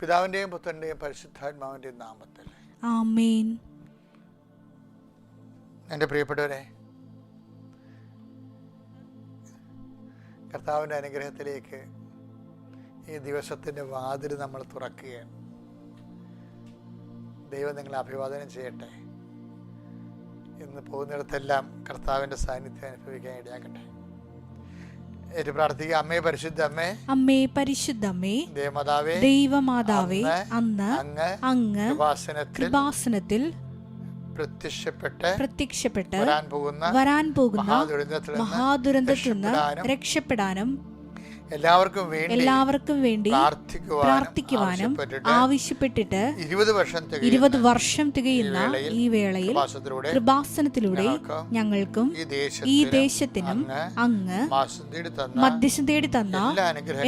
പിതാവിൻ്റെയും പുത്രൻ്റെയും പരിശുദ്ധാത്മാവിൻ്റെയും നാമത്തിൽ ആമേൻ. എൻ്റെ പ്രിയപ്പെട്ടവരെ, കർത്താവിൻ്റെ അനുഗ്രഹത്തിലേക്ക് ഈ ദിവസത്തിൻ്റെ വാതിൽ നമ്മൾ തുറക്കുകയാണ്. ദൈവം നിങ്ങളെ അഭിവാദനം ചെയ്യട്ടെ. ഇന്ന് പോകുന്നിടത്തെല്ലാം കർത്താവിൻ്റെ സാന്നിധ്യം അനുഭവിക്കാൻ ഇടയാക്കട്ടെ. ഏറ്റു പ്രാർത്ഥിക്കുക. അമ്മേ പരിശുദ്ധ അമ്മേ, അമ്മേ പരിശുദ്ധ അമ്മേ, ദൈവമാതാവേ, അന്ന് അങ്ങ് കൃപാസനത്തിൽ പ്രത്യക്ഷപ്പെട്ട് വരാൻ പോകുന്ന മഹാദുരന്തത്തിൽ നിന്ന് രക്ഷപ്പെടാനും എല്ലാവർക്കും വേണ്ടി പ്രാർത്ഥിക്കുവാനും ആവശ്യപ്പെട്ടിട്ട് 20 വർഷം തികയുന്ന ഈ വേളയിൽ കൃപാസനത്തിലൂടെ ഞങ്ങൾക്കും ഈ ദേശത്തിനും അങ്ങ് മധ്യസ്ഥം തേടി തന്ന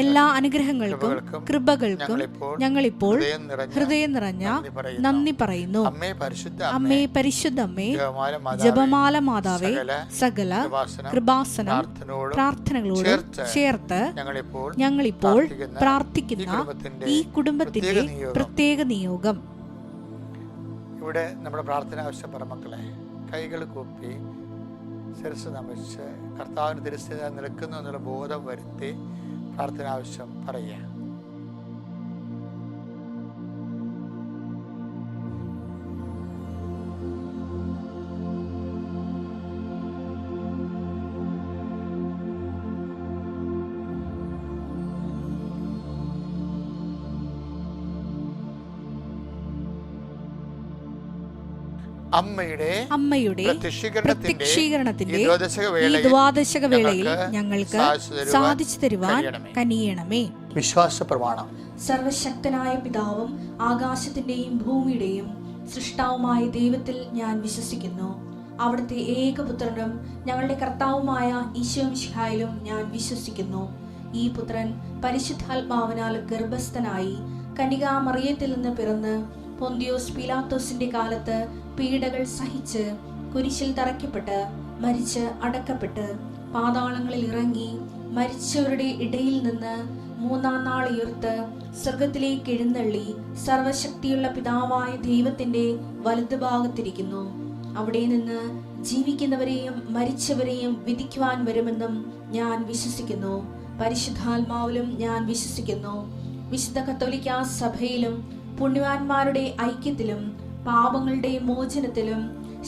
എല്ലാ അനുഗ്രഹങ്ങൾക്കും കൃപകൾക്കും ഞങ്ങളിപ്പോൾ ഹൃദയം നിറഞ്ഞ നന്ദി പറയുന്നു. അമ്മേ പരിശുദ്ധ അമ്മേ, ജപമാല മാതാവേ, സകല കൃപാസന പ്രാർത്ഥനകളോട് ചേർത്ത് ഞങ്ങളിപ്പോൾ പ്രാർത്ഥിക്കുന്ന ഈ കുടുംബത്തിന്റെ പ്രത്യേക നിയോഗം. ഇവിടെ നമ്മുടെ പ്രാർത്ഥന ആവശ്യം പറ മക്കളെ. കൈകൾ കൂപ്പി ശിരസ്സ് നമിച്ച് കർത്താവിന് തിരുസ്ഥിതി നിൽക്കുന്നു എന്നുള്ള ബോധം വരുത്തി പ്രാർത്ഥന ആവശ്യം പറയുക. അമ്മയുടെ പ്രത്യക്ഷീകരണത്തിന്റെ ഈ ദ്വാദശക വേളയിൽ ഞങ്ങൾക്ക് സാധിച്ചു തരുവാൻ കനിയണമേ. വിശ്വാസ പ്രമാണം. സർവശക്തനായ പിതാവും ആകാശത്തിന്റെയും ഭൂമിയുടെയും സൃഷ്ടാവുമായ ദൈവത്തിൽ ഞാൻ വിശ്വസിക്കുന്നു. അവിടുത്തെ ഏകപുത്രനും ഞങ്ങളുടെ കർത്താവുമായ ഈശോ മിശിഹായിലും ഞാൻ വിശ്വസിക്കുന്നു. ഈ പുത്രൻ പരിശുദ്ധാത്മാവിനാൽ ഗർഭസ്ഥനായി കന്യകാമറിയത്തിൽ നിന്ന് പിറന്ന് പൊന്തിയോസ് പീലാത്തോസിന്റെ കാലത്ത് പീഡകൾ സഹിച്ച് കുരിശിൽ തറയ്ക്കപ്പെട്ട് മരിച്ച് അടക്കപ്പെട്ട് പാതാളങ്ങളിൽ ഇറങ്ങി മരിച്ചവരുടെ ഇടയിൽ നിന്ന് 3-ാം നാൾ ഉയർത്ത് സ്വർഗത്തിലേക്ക് എഴുന്നള്ളി സർവശക്തിയുള്ള പിതാവായ ദൈവത്തിന്റെ വലതുഭാഗത്തിരിക്കുന്നു. അവിടെ നിന്ന് ജീവിക്കുന്നവരെയും മരിച്ചവരെയും വിധിക്കുവാൻ വരുമെന്നും ഞാൻ വിശ്വസിക്കുന്നു. പരിശുദ്ധാത്മാവിലും ഞാൻ വിശ്വസിക്കുന്നു. വിശുദ്ധ കത്തോലിക്കാ സഭയിലും പുണ്യവാന്മാരുടെ ഐക്യത്തിലും പാപങ്ങളുടെ മോചനത്തിലും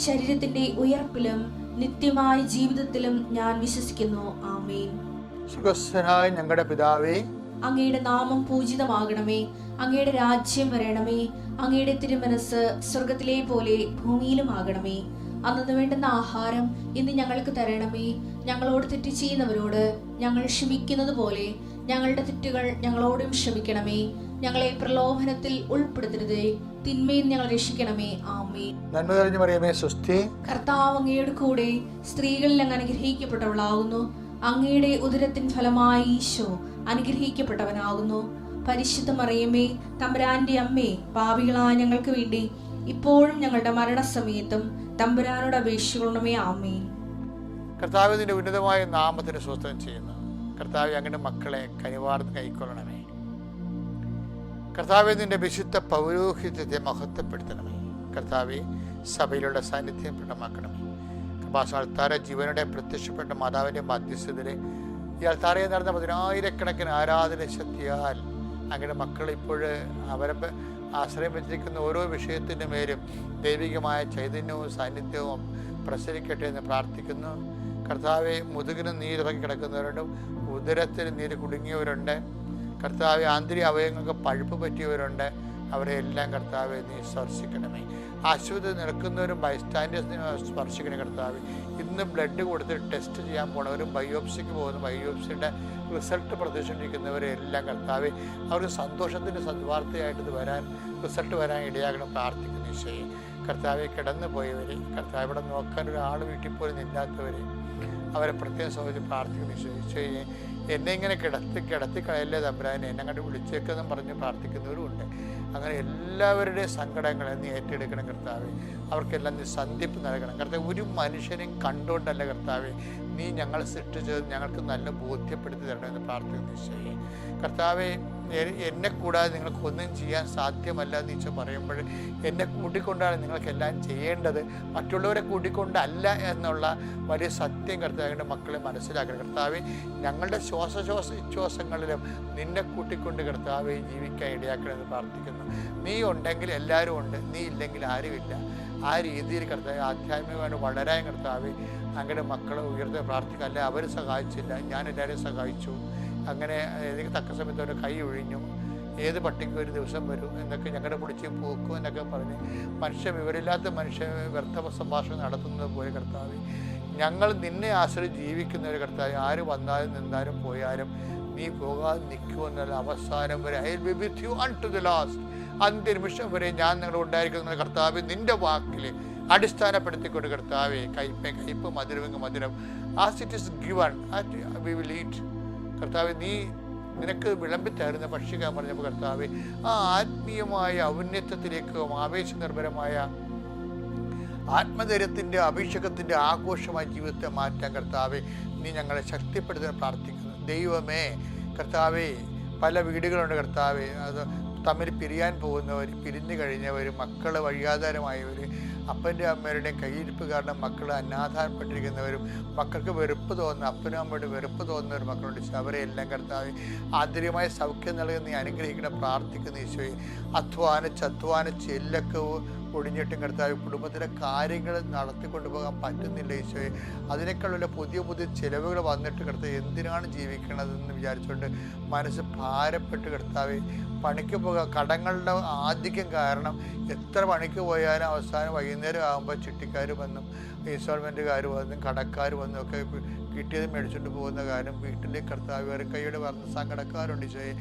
ശരീരത്തിന്റെ ഉയർപ്പിലും നിത്യമായ ജീവിതത്തിലും ഞാൻ വിശ്വസിക്കുന്നു. ആമേൻ. സുഖസ്ഥനായ ഞങ്ങളുടെ പിതാവേ, അങ്ങയുടെ നാമം പൂജിതമാകണമേ. അങ്ങയുടെ രാജ്യം വരണമേ. അങ്ങയുടെ തിരുമനസ് സ്വർഗത്തിലെ പോലെ ഭൂമിയിലും ആകണമേ. അന്നു വേണ്ടുന്ന ആഹാരം ഇന്ന് ഞങ്ങൾക്ക് തരണമേ. ഞങ്ങളോട് തെറ്റ് ചെയ്യുന്നവരോട് ഞങ്ങൾ ക്ഷമിക്കുന്നത് പോലെ ഞങ്ങളുടെ തെറ്റുകൾ ഞങ്ങളോടും ക്ഷമിക്കണമേ. ഞങ്ങളെ പ്രലോഭനത്തിൽ ഉൾപ്പെടുത്തരുതേ, തിന്മയിൽ ഞങ്ങൾ രക്ഷിക്കണമേ. ആമേൻ. നന്മ നിറഞ്ഞ മറിയമേ, സ്വസ്തി. കർത്താവ് അങ്ങയുടെ കൂടെ സ്ത്രീകളിൽ അങ്ങ് അനുഗ്രഹിക്കപ്പെട്ടവളാകുന്നു. അങ്ങയുടെ ഉദരത്തിൻ ഫലമായി ഈശോ അനുഗ്രഹിക്കപ്പെട്ടവനാകുന്നു. പരിശുദ്ധ മറിയമേ, തമ്പുരാന്റെ അമ്മേ, പാപികളായ ഞങ്ങൾക്ക് വേണ്ടി ഇപ്പോഴും ഞങ്ങളുടെ മരണസമയത്തും തമ്പുരാനോട് അപേക്ഷിക്കണമേ. ആമേൻ. കർത്താവ് നിന്റെ ഉന്നതമായ നാമത്തിന് സ്വസ്ഥം ചെയ്യുന്നു. കർത്താവ് അങ്ങയുടെ മക്കളെ കനിവാർന്ന് കൈക്കൊള്ളണമേ. കർത്താവെ, നിന്റെ വിശുദ്ധ പൗരോഹിത്യത്തെ മഹത്വപ്പെടുത്തണമേ. കർത്താവെ, സഭയിലുള്ള സാന്നിധ്യം പ്രകടമാക്കണമേ. കൃപാസന ജീവനുടെ പ്രത്യക്ഷപ്പെട്ട മാതാവിൻ്റെ മധ്യസ്ഥതയിൽ ഈ അൾത്താരയിൽ നടന്ന 10,000-കണക്കിന് ആരാധന ശക്തിയാൽ അങ്ങയുടെ മക്കൾ ഇപ്പോൾ അവരെ ആശ്രയം വെച്ചിരിക്കുന്ന ഓരോ വിഷയത്തിൻ്റെ മേലും ദൈവികമായ ചൈതന്യവും സാന്നിധ്യവും പ്രസരിക്കട്ടെ എന്ന് പ്രാർത്ഥിക്കുന്നു. കർത്താവെ, മുതുകിന് നീരിറങ്ങി കിടക്കുന്നവരുണ്ട്, ഉദരത്തിന് നീര് കുടുങ്ങിയവരുണ്ട്. കർത്താവെ, ആന്തരിക അവയവങ്ങൾക്ക് പഴുപ്പ് പറ്റിയവരുണ്ട്. അവരെ എല്ലാം കർത്താവെ നീ സ്പർശിക്കണമേ. ആശുപത്രി നിൽക്കുന്നവരും ബൈസ്റ്റാൻഡേഴ്സിനെ സ്പർശിക്കണേ. കർത്താവെ, ഇന്ന് ബ്ലഡ് കൊടുത്ത് ടെസ്റ്റ് ചെയ്യാൻ പോണവരും ബയോപ്സിക്ക് പോകുന്ന ബയോപ്സിയുടെ റിസൾട്ട് പ്രതീക്ഷിച്ചിരിക്കുന്നവരെ എല്ലാം കർത്താവെ അവർക്ക് സന്തോഷത്തിൻ്റെ സദ്വാർത്തയായിട്ട് റിസൾട്ട് വരാൻ ഇടയാകണം പ്രാർത്ഥിക്കുന്നു. ഈശോയെ, കർത്താവെ, കിടന്നു പോയവരെ, കർത്താവ് ഇവിടെ നോക്കാൻ ഒരാൾ വീട്ടിൽ പോലും ഇല്ലാത്തവരെ അവരെ പ്രത്യേകം സൗകര്യം പ്രാർത്ഥിക്കുന്നു. ഈശോയെ, എന്നെ ഇങ്ങനെ കിടത്തി കളയല്ലേ തമ്പുരാനെ, എന്നെ അങ്ങോട്ട് വിളിച്ചേക്കെന്നും പറഞ്ഞ് പ്രാർത്ഥിക്കുന്നവരുമുണ്ട്. അങ്ങനെ എല്ലാവരുടെയും സങ്കടങ്ങളെ നീ ഏറ്റെടുക്കണം കർത്താവെ. അവർക്കെല്ലാം നീ സന്ധിപ്പ് നൽകണം കർത്താവ്. ഒരു മനുഷ്യനെയും കണ്ടുകൊണ്ടല്ല കർത്താവെ, നീ ഞങ്ങളെ സൃഷ്ടിച്ചത് ഞങ്ങൾക്ക് നല്ല ബോധ്യപ്പെടുത്തി തരണമെന്ന് പ്രാർത്ഥിക്കുന്നു ഈശോയെ. കർത്താവെ, എന്നെ കൂടാതെ നിങ്ങൾക്കൊന്നും ചെയ്യാൻ സാധ്യമല്ല എന്ന് ഈശോ പറയുമ്പോൾ എന്നെ കൂട്ടിക്കൊണ്ടാണ് നിങ്ങൾക്കെല്ലാം ചെയ്യേണ്ടത്, മറ്റുള്ളവരെ കൂട്ടിക്കൊണ്ടല്ല എന്നുള്ള വലിയ സത്യം കർത്താവിൻ്റെ മക്കളെ മനസ്സിലാക്കണം. കർത്താവെ, ഞങ്ങളുടെ ശ്വാസങ്ങളിലും നിന്നെ കൂട്ടിക്കൊണ്ട് കർത്താവെ ജീവിക്കാൻ ഇടയാക്കണമെന്ന് പ്രാർത്ഥിക്കുന്നു. നീ ഉണ്ടെങ്കിൽ എല്ലാവരും ഉണ്ട്, നീ ഇല്ലെങ്കിൽ ആരുമില്ല. ആ രീതിയിൽ കർത്താവ് ആധ്യാത്മികമായിട്ട് വളരാൻ കർത്താവ് അങ്ങനെ മക്കളെ ഉയർത്തി പ്രാർത്ഥിക്കുക. അല്ലെ അവർ സഹായിച്ചില്ല, ഞാൻ എല്ലാവരെയും സഹായിച്ചു, അങ്ങനെ എനിക്ക് തക്ക സമയത്ത് അവർ കൈ ഒഴിഞ്ഞു, ഏത് പട്ടിക്കും ഒരു ദിവസം വരും എന്നൊക്കെ ഞങ്ങളുടെ പിടിച്ച് പോക്കും എന്നൊക്കെ പറഞ്ഞ് വിവരമില്ലാത്ത മനുഷ്യ വ്യർത്ഥ സംഭാഷണം നടത്തുന്നത് പോലെ കർത്താവ്, ഞങ്ങൾ നിന്നെ ആശ്രയിച്ച് ജീവിക്കുന്നവർ കർത്താവ്, ആര് വന്നാലും നിന്നാലും പോയാലും നീ പോകാതെ നിൽക്കുമെന്നുള്ള അവസാനം വരെ I will be with you until the last, അന്ത്യനിമിഷം വരെ ഞാൻ നിങ്ങളുടെ ഉണ്ടായിരിക്കുന്ന കർത്താവ് നിന്റെ വാക്കിൽ അടിസ്ഥാനപ്പെടുത്തിക്കൊണ്ട് കർത്താവെ, കയ്പ് മധുരം as it is given we will eat. കർത്താവ്, നീ നിനക്ക് വിളമ്പിത്തരുന്ന ഭക്ഷിക്കാൻ പറഞ്ഞപ്പോൾ കർത്താവ്, ആ ആത്മീയമായ ഔന്നത്യത്തിലേക്കും ആവേശനിർഭരമായ ആത്മധൈര്യത്തിൻ്റെ അഭിഷേകത്തിൻ്റെ ആഘോഷമായ ജീവിതത്തെ മാറ്റാൻ കർത്താവെ നീ ഞങ്ങളെ ശക്തിപ്പെടുത്താൻ പ്രാർത്ഥിക്കുന്നു. ദൈവമേ കർത്താവെ, പല വീടുകളുണ്ട് കർത്താവെ, അത് തമ്മിൽ പിരിയാൻ പോകുന്നവർ, പിരിഞ്ഞു കഴിഞ്ഞവർ, മക്കൾ വഴിയാധാരമായവർ, അപ്പൻ്റെ അമ്മയുടെയും കയ്യിരിപ്പ് കാരണം മക്കൾ അനാഥാരപ്പെട്ടിരിക്കുന്നവരും, മക്കൾക്ക് വെറുപ്പ് തോന്നുന്ന അപ്പനും അമ്മയുടെ വെറുപ്പ് തോന്നുന്നവർ മക്കളുണ്ട്. അവരെല്ലാം കർത്താവ് ആന്തരികമായ സൗഖ്യം നൽകുന്ന നീ അനുഗ്രഹിക്കണം പ്രാർത്ഥിക്കുന്ന ഈശോയെ. അധ്വാനിച്ച് എല്ലൊക്കെ ഒടിഞ്ഞിട്ടും കർത്താവ് കുടുംബത്തിലെ കാര്യങ്ങൾ നടത്തിക്കൊണ്ടു പോകാൻ പറ്റുന്നില്ല ഈശോയെ. അതിനേക്കാളുള്ള പുതിയ ചിലവുകൾ വന്നിട്ട് കർത്താവ് എന്തിനാണ് ജീവിക്കണതെന്ന് വിചാരിച്ചുകൊണ്ട് മനസ്സ് ഭാരപ്പെട്ട് കർത്താവ് പണിക്ക് പോകാം. കടങ്ങളുടെ ആധിക്യം കാരണം എത്ര പണിക്ക് പോയാലും അവസാനം വൈകുന്നേരം ആകുമ്പോൾ ചിട്ടിക്കാർ വന്നും ഇൻസ്റ്റാൾമെൻറ്റുകാർ വന്നും കടക്കാർ വന്നും ഒക്കെ കിട്ടിയത് മേടിച്ചുകൊണ്ട് പോകുന്ന കാര്യം വീട്ടിലേക്ക് കർത്താവ് വേറെ കൈയുടെ പറഞ്ഞ സങ്കടക്കാരുണ്ട് ഈശോയെ.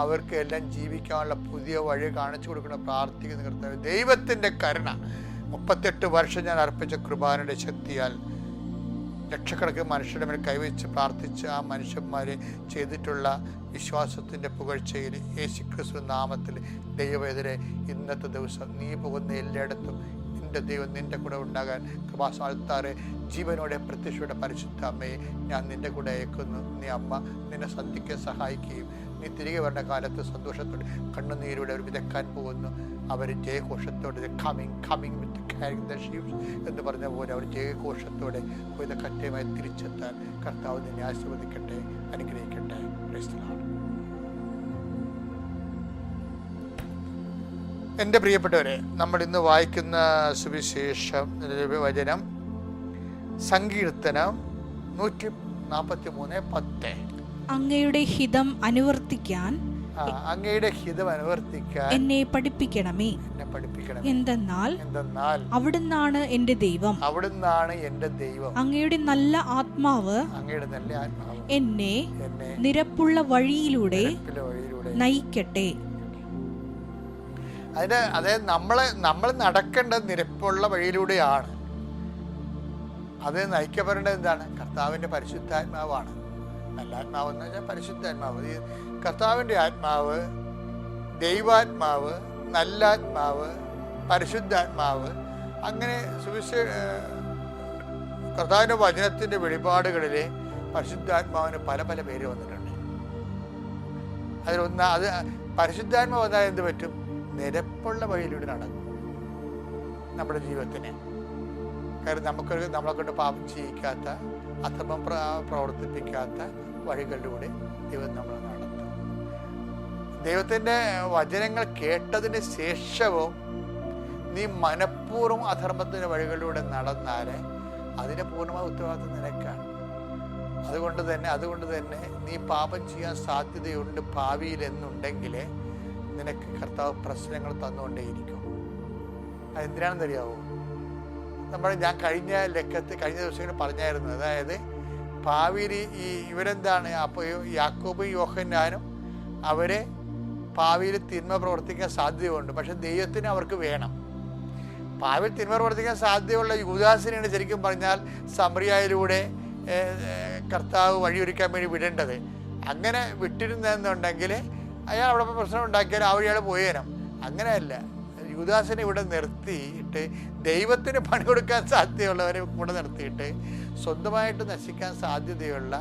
അവർക്ക് എല്ലാം ജീവിക്കാനുള്ള പുതിയ വഴി കാണിച്ചു കൊടുക്കണം പ്രാർത്ഥിക്കുന്ന കർത്താവ്. ദൈവത്തിൻ്റെ കരുണ 38 വർഷം ഞാൻ അർപ്പിച്ച കൃപാനയുടെ ശക്തിയാൽ ലക്ഷക്കണക്കിന് മനുഷ്യരുടെ മേൽ കൈവച്ച് പ്രാർത്ഥിച്ച് ആ മനുഷ്യന്മാരെ ചെയ്തിട്ടുള്ള വിശ്വാസത്തിൻ്റെ പുകഴ്ചയിൽ യേശുക്രിസ്തു നാമത്തിൽ ദൈവവേദരെ ഇന്നത്തെ ദിവസം നീ പോകുന്ന എല്ലായിടത്തും നിൻ്റെ ദൈവം നിൻ്റെ കൂടെ ഉണ്ടാകാൻ കൃപാസാൽത്താറെ ജീവനോടെ പ്രത്യക്ഷയുടെ പരിശുദ്ധ അമ്മയെ ഞാൻ നിൻ്റെ കൂടെ അയക്കുന്നു. നീ അമ്മ നിന്നെ സന്ധിക്കാൻ സഹായിക്കുകയും നീ തിരികെ വരുന്ന കാലത്ത് സന്തോഷത്തോടെ കണ്ണുനീരോടെ അവർ വിതക്കാൻ പോകുന്നു. അവർ ജയഘോഷത്തോടെ coming with carrying the sheep എന്ന് പറഞ്ഞ പോലെ അവർ ജയഘോഷത്തോടെ പോയത് കറ്റയുമായി തിരിച്ചെത്താൻ കർത്താവ് നിന്നെ ആശീർവദിക്കട്ടെ, അനുഗ്രഹിക്കട്ടെ. എൻ്റെ പ്രിയപ്പെട്ടവരെ, നമ്മൾ ഇന്ന് വായിക്കുന്ന സുവിശേഷം വചനം സങ്കീർത്തനം 143:10. അങ്ങയുടെ ഹിതം അനുവർത്തിക്കാൻ എന്നെ പഠിപ്പിക്കണമേ. എന്തെന്നാൽ അവിടുന്നാണ് എൻ്റെ ദൈവം. അങ്ങയുടെ നല്ല ആത്മാവ് എന്നെ നിരപ്പുള്ള വഴിയിലൂടെ നയിക്കട്ടെ. അതായത് നമ്മൾ നടക്കേണ്ടത് നിരപ്പുള്ള വഴിയിലൂടെയാണ്. അത് നയിക്കപ്പെടേണ്ടത് എന്താണ്? കർത്താവിൻ്റെ പരിശുദ്ധാത്മാവാണ്. നല്ല ആത്മാവ് എന്ന് വെച്ചാൽ പരിശുദ്ധാത്മാവ്. കർത്താവിൻ്റെ ആത്മാവ്, ദൈവാത്മാവ്, നല്ലാത്മാവ്, പരിശുദ്ധാത്മാവ്, അങ്ങനെ കർത്താവിൻ്റെ വചനത്തിൻ്റെ വെളിപാടുകളിൽ പരിശുദ്ധാത്മാവിന് പല പല പേര് വന്നിട്ടുണ്ട്. അതിലൊന്ന് അത് പരിശുദ്ധാത്മാവ് വന്നാൽ എന്ത് പറ്റും? നിരപ്പുള്ള വഴിയിലൂടെ നടക്കും നമ്മുടെ ജീവിതത്തിന്. കാരണം നമ്മളെ കൊണ്ട് പാപം ചെയ്യിക്കാത്ത, അധർമ്മം പ്രവർത്തിപ്പിക്കാത്ത വഴികളിലൂടെ ദൈവം നമ്മളെ നടത്തും. ദൈവത്തിൻ്റെ വചനങ്ങൾ കേട്ടതിന് ശേഷവും നീ മനഃപൂർവ്വം അധർമ്മത്തിൻ്റെ വഴികളിലൂടെ നടന്നാൽ അതിൻ്റെ പൂർണ്ണമായ ഉത്തരവാദിത്വം നിനക്കാണ്. അതുകൊണ്ട് തന്നെ നീ പാപം ചെയ്യാൻ സാധ്യതയുണ്ട് ഭാവിയിൽ എന്നുണ്ടെങ്കിൽ നിനക്ക് കർത്താവ് പ്രശ്നങ്ങൾ തന്നുകൊണ്ടേയിരിക്കും. അതെന്തിനാണെന്ന് അറിയാവോ? ഞാൻ കഴിഞ്ഞ ദിവസങ്ങളിൽ പറഞ്ഞായിരുന്നു. അതായത് ഭാവിയിൽ ഇവരെന്താണ്, അപ്പോൾ യാക്കോബും യോഹന്നാനും അവരെ ഭാവിയിൽ തിന്മ പ്രവർത്തിക്കാൻ സാധ്യതയുണ്ട്. പക്ഷെ ദൈവത്തിന് അവർക്ക് വേണം. ഭാവിയിൽ തിന്മ പ്രവർത്തിക്കാൻ സാധ്യതയുള്ള യൂദാസിനെയാണ് ശരിക്കും പറഞ്ഞാൽ സമറിയയിലൂടെ കർത്താവ് വഴിയൊരുക്കാൻ വേണ്ടി വിടേണ്ടത്. അങ്ങനെ വിട്ടിരുന്നെന്നുണ്ടെങ്കിൽ അയാൾ അവിടെ പ്രശ്നം ഉണ്ടാക്കിയാൽ ആ വഴിയാൾ പോയേനും. അങ്ങനെയല്ല, യൂദാസിനെ ഇവിടെ നിർത്തിയിട്ട് ദൈവത്തിന് പണി കൊടുക്കാൻ സാധ്യതയുള്ളവരെ കൂടെ നിർത്തിയിട്ട് സ്വന്തമായിട്ട് നശിക്കാൻ സാധ്യതയുള്ള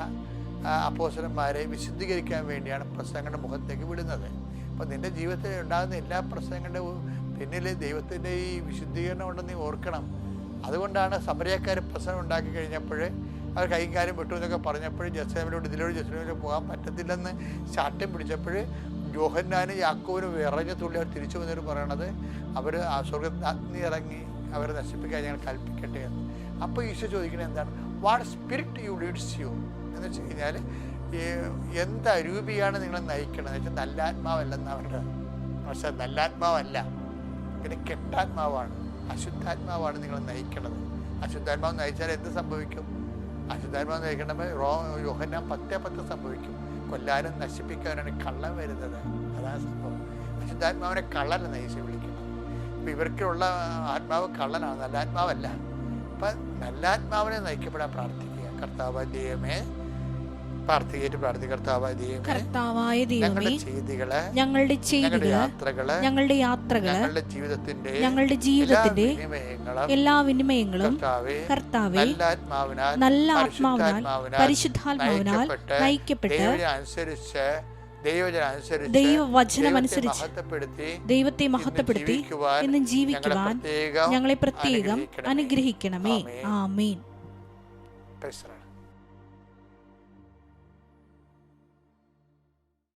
അപ്പോസ്തലന്മാരെ വിശുദ്ധീകരിക്കാൻ വേണ്ടിയാണ് പ്രസംഗങ്ങളുടെ മുഖത്തേക്ക് വിടുന്നത്. അപ്പം നിൻ്റെ ജീവിതത്തിൽ ഉണ്ടാകുന്ന എല്ലാ പ്രസംഗങ്ങളുടെ പിന്നിൽ ദൈവത്തിൻ്റെ ഈ വിശുദ്ധീകരണം ഉണ്ടെന്ന് നീ ഓർക്കണം. അതുകൊണ്ടാണ് സമരിയക്കാർ പ്രസംഗം ഉണ്ടാക്കി കഴിഞ്ഞപ്പോൾ അവർ കൈയും കാര്യം വിട്ടു എന്നൊക്കെ പറഞ്ഞപ്പോൾ ജെറുസലേമിലോട്ട് ജെറുസലേമിലോട്ട് പോകാൻ പറ്റത്തില്ലെന്ന് ശാഠ്യം പിടിച്ചപ്പോൾ യോഹന്നാനും യാക്കോബിനും വിറഞ്ഞ തുള്ളി അവർ തിരിച്ചു വന്നിട്ട് പറയണത് അവർ ആ സ്വർഗ്ഗത്തിൽ അഗ്നി ഇറങ്ങി അവരെ നശിപ്പിക്കാൻ ഞങ്ങൾ കൽപ്പിക്കട്ടെ എന്ന്. അപ്പോൾ ഈശോ ചോദിക്കുന്നത് എന്താണ്? What spirit you leads you എന്ന് വെച്ച് കഴിഞ്ഞാൽ എന്ത് അരൂപിയാണ് നിങ്ങളെ നയിക്കണത് എന്ന് വെച്ചാൽ നല്ല ആത്മാവല്ലെന്നാണ് അവരുടെ. പക്ഷെ നല്ല ആത്മാവല്ല, പിന്നെ കെട്ടാത്മാവാണ്, അശുദ്ധാത്മാവാണ് നിങ്ങളെ നയിക്കണത്. അശുദ്ധാത്മാവ് നയിച്ചാൽ എന്ത് സംഭവിക്കും? അശുദ്ധാത്മാവ് നയിക്കണമെങ്കിൽ യോഹന്നാൻ 10:10 സംഭവിക്കും. കൊല്ലാനും നശിപ്പിക്കാനാണ് കള്ളൻ വരുന്നത്. അതാണ് സംഭവം. അശുദ്ധാത്മാവിനെ കള്ളനെ നയിച്ച് വിളിക്കണം. അപ്പം ഇവർക്കുള്ള ആത്മാവ് കള്ളനാണ്, നല്ല ആത്മാവല്ല. അപ്പം നല്ല ആത്മാവിനെ നയിക്കപ്പെടാൻ പ്രാർത്ഥിക്കുക. കർത്താവായ ദൈവമേ, കർത്താവായ ദൈവമേ, ഞങ്ങളുടെ ചെയ്തികള്, ഞങ്ങളുടെ യാത്രകള്, ഞങ്ങളുടെ ജീവിതത്തിന്റെ എല്ലാ വിനിമയങ്ങളും കർത്താവേ നല്ല ആത്മാവിനാൽ പരിശുദ്ധാത്മാവിനാൽ നയിക്കപ്പെട്ട് ദൈവവചനമനുസരിച്ച് ദൈവത്തെ മഹത്വപ്പെടുത്തി എന്നും ജീവിക്കുവാൻ ഞങ്ങളെ പ്രത്യേകം അനുഗ്രഹിക്കണമേ. ആമേൻ.